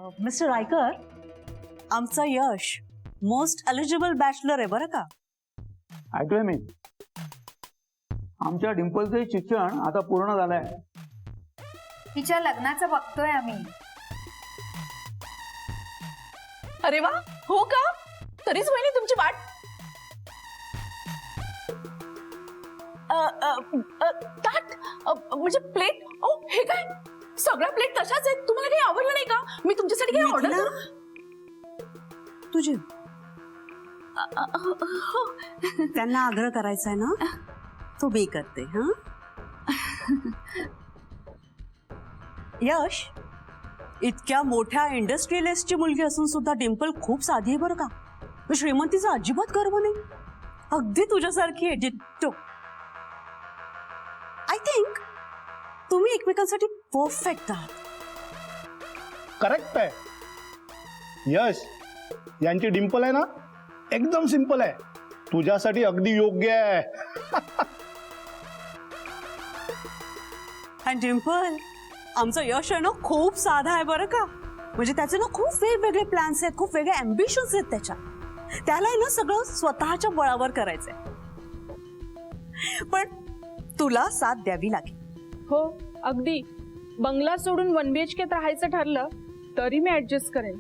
Mister Raikar, आमचा यश most eligible bachelor आहे बरं का. ऐकलंय मी. आमच्या डिंपलचं शिक्षण आता पूर्ण झालंय. तिच्या लग्नाचं बघतोय आम्ही. अरे वा, हो का? तरीच वहिनी तुमची वाट. ताट म्हणजे प्लेट. ओ हे काय, सगळ्या प्लेट तशाच आहेत. तुम्हाला काही आवडलं नाही का? मी तुमच्यासाठी काही ऑर्डर करू? तुझे त्यांना आग्रह करायचा आहे ना, तो मी करते. हा यश, इतक्या मोठ्या इंडस्ट्रियलिस्टची मुलगी असून सुद्धा डिंपल खूप साधी आहे बरं का. श्रीमंतीचा अजिबात गर्व नाही. अगदी तुझ्यासारखी आहे डिट्टो. आय थिंक तुम्ही एकमेकांसाठी परफेक्ट आहात. करेक्ट आहे. यश, यांची डिंपल आहे ना एकदम सिंपल आहे. तुझ्यासाठी अगदी योग्य आहे. आणि डिंपल, आमचं यश आहे ना खूप साधा आहे बरं का. म्हणजे त्याचे ना खूप वेगवेगळे प्लॅन्स आहेत, खूप वेगळे अम्बिशन्स आहेत त्याच्या. त्याला आहे ना सगळं स्वतःच्या बळावर करायचंय. पण तुला साथ द्यावी लागेल. हो अगदी. बंगला सोडून 1 BHK राहायचं ठरलं तरी मी ऍडजस्ट करेन.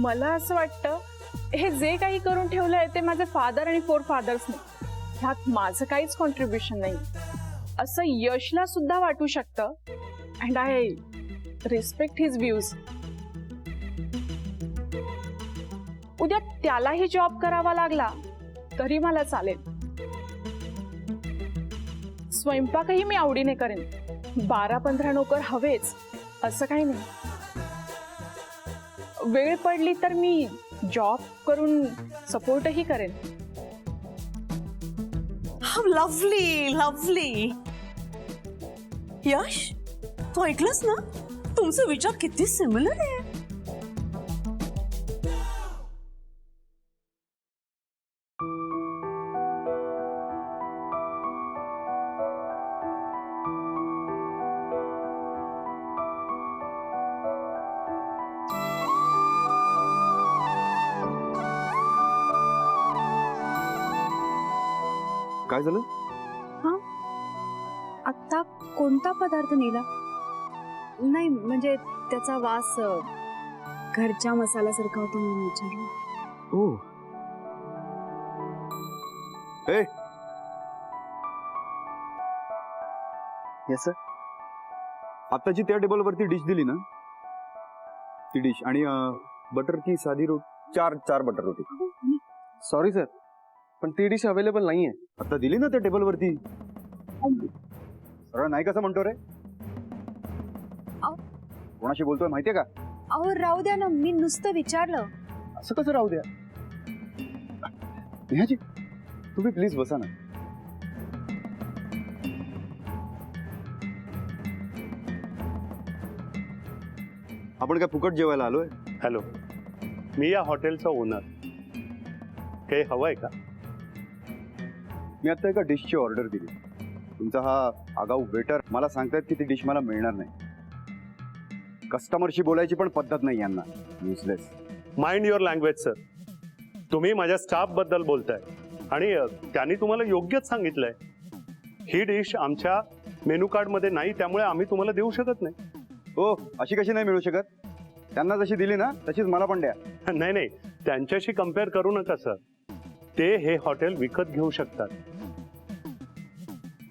मला असं वाटतं हे जे काही करून ठेवलंय ते माझे फादर आणि 4 फादर्सने. ह्यात माझं काहीच कॉन्ट्रीब्युशन नाही असं यशला सुद्धा वाटू शकतं. And I respect his views. उद्या त्यालाही जॉब करावा लागला तरी मला चालेल. स्वयंपाकही मी आवडीने करेन. 12-15 नोकर हवेच असं काही नाही. वेळ पडली तर मी जॉब करून सपोर्टही करेन. Lovely lovely. यश, तू ऐकलंस ना, तुमचे विचार किती सिमिलर आहे. काय झालं? आता कोणता पदार्थ नेला? नाही म्हणजे त्याचा वास घरच्या मसाल्यासारखा होता म्हणून विचारलं. ओ ए येस सर. आताची त्या टेबलवरती डिश दिली ना, ती डिश आणि बटर की साधी रोटी. 4 बटर रोटी. सॉरी सर, पण ती डिश अवेलेबल नाहीये. आता दिली ना त्या टेबलवरती. सरळ नाही कसं म्हणतो रे? कोणाशी बोलतोय माहितीये का? अहो राहू द्या ना, मी नुसतं विचारलं. असं कसं राहू द्या? नेहाजी, तुम्ही प्लीज बसा ना. आपण काय फुकट जेवायला आलोय? हॅलो, मी या हॉटेलचा ओनर. काही हवंय का? मी आता एका डिशची ऑर्डर दिली. तुमचा हा आगाऊ वेटर मला सांगतायत की ती डिश मला मिळणार नाही. कस्टमरशी बोलायची पण पद्धत नाही यांना. Useless. Mind your language sir. तुम्ही माझ्या स्टाफ बद्दल बोलताय आणि त्यांनी तुम्हाला योग्यच सांगितलंय. ही डिश आमच्या मेनू कार्ड मध्ये नाही, त्यामुळे आम्ही तुम्हाला देऊ शकत नाही. हो, अशी कशी नाही मिळू शकत? त्यांना जशी दिली ना तशीच मला पण द्या. नाही नाही, त्यांच्याशी कम्पेअर करू नका सर. ते हे हॉटेल विकत घेऊ शकतात.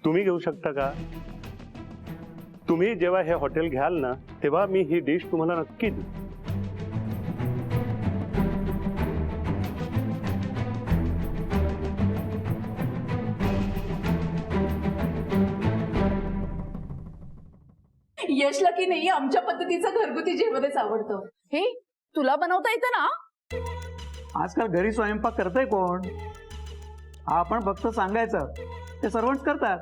तुम्ही घेऊ शकता का? तुम्ही जेव्हा हे हॉटेल घ्याल ना तेव्हा मी ही डिश तुम्हाला नक्की देईन. यशला की नाही आमच्या पद्धतीचं घरगुती जेवणच आवडतं. हे तुला बनवता येतं ना? आजकाल घरी स्वयंपाक करतय कोण? आपण फक्त सांगायचं, ते सर्वच करतात.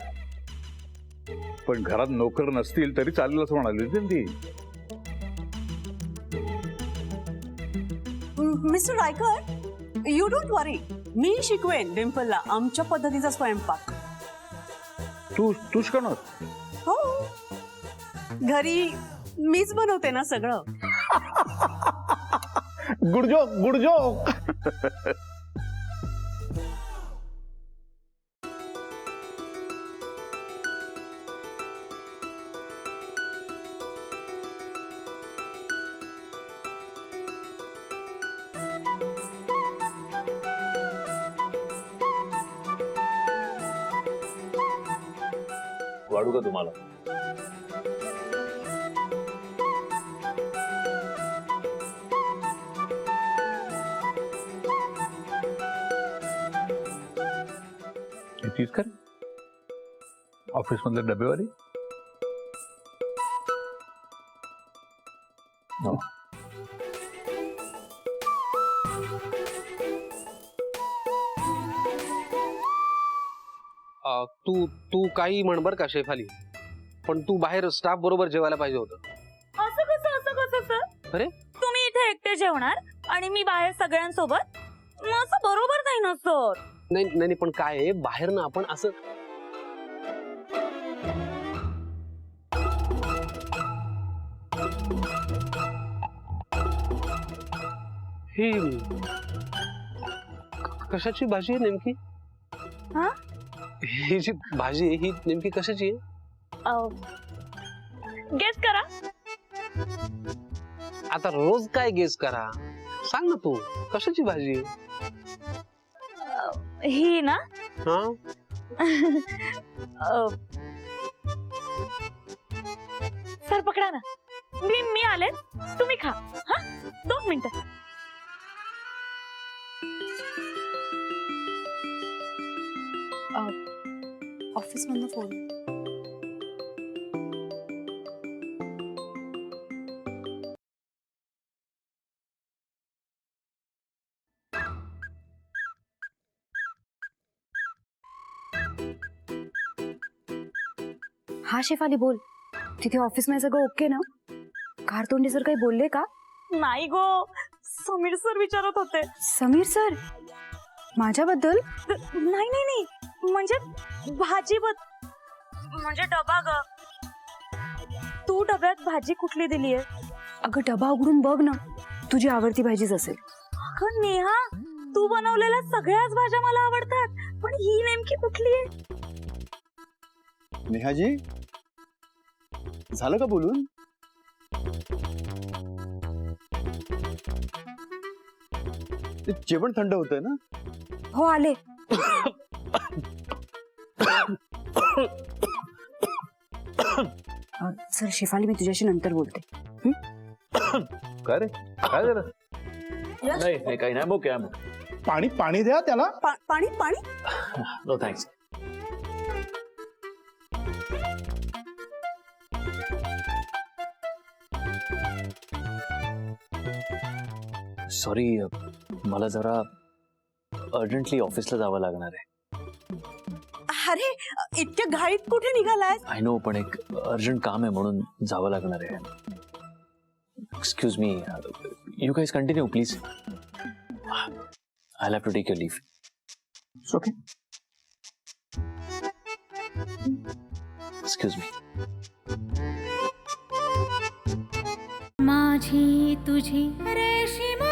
पण घरात नोकर नसतील तरी चालेल असं म्हणाली होती ती. मिस्टर रायकर, यू डोंट वरी, मी शिकवेन डिम्पलला आमच्या पद्धतीचा स्वयंपाक. तू शिकवणार? हो, घरी मीच बनवते ना सगळं. गुडजो वाढू का तुम्हाला? तीच कर ऑफिस मधले डबेवाली. तू तू काही म्हण बर का शेफाली, पण तू बाहेर स्टाफ बरोबर जेवायला पाहिजे होतं. असं कसं सर? अरे तुम्ही इथे एकटे जेवणार आणि मी बाहेर सगळ्यांसोबत? मग असं बरोबर नाही ना सर. नाही नाही पण काय आहे, बाहेर ना आपण असं ही कशाची भाजी आहे नेमकी? हा? ही जी भाजी आहे ही नेमकी कशाची आहे? गेस करा. आता रोज काय गेस करा, सांग ना तू कशाची भाजी आहे? ही ना हा सर पकडा ना. मी आले, तुम्ही खा. हा 2 मिनिटं. ऑफिस मधनं फोन. हा शेफाली बोल. तिथे ऑफिस मध्ये सगळं ओके ना? कारतोंडे सर काही बोलले का? नाही गो, समीर सर विचारत होते. समीर सर माझ्याबद्दल? नाही नाही नाही, म्हणजे भाजी म्हणजे डबा ग. तू डब्यात भाजी कुठली दिलीये? अगं डबा उघडून बघ ना, तुझी आवडती भाजीच असेल. अगं नेहा, तू बनवलेल्या सगळ्याच भाज्या मला आवडतात, पण ही नेमकी कुठली आहे? नेहाजी, झालं का बोलून? ते जेवण थंड होतंय ना? हो आले. सर शेफाली, मी तुझ्याशी नंतर बोलते. काय रे, काय झालं? नाही नाही काही नाही. ओके. पाणी द्या त्याला. पाणी पाणी. No thanks. सॉरी, मला जरा अर्जंटली ऑफिसला जावं लागणार आहे. अरे इतक्या घाईत कुठे निघालाय? आय नो, पण एक अर्जंट काम आहे म्हणून जावं लागणार आहे. Excuse me, you guys continue please. I have to take your leave. Okay. Excuse me. माझी तुझी रेशीम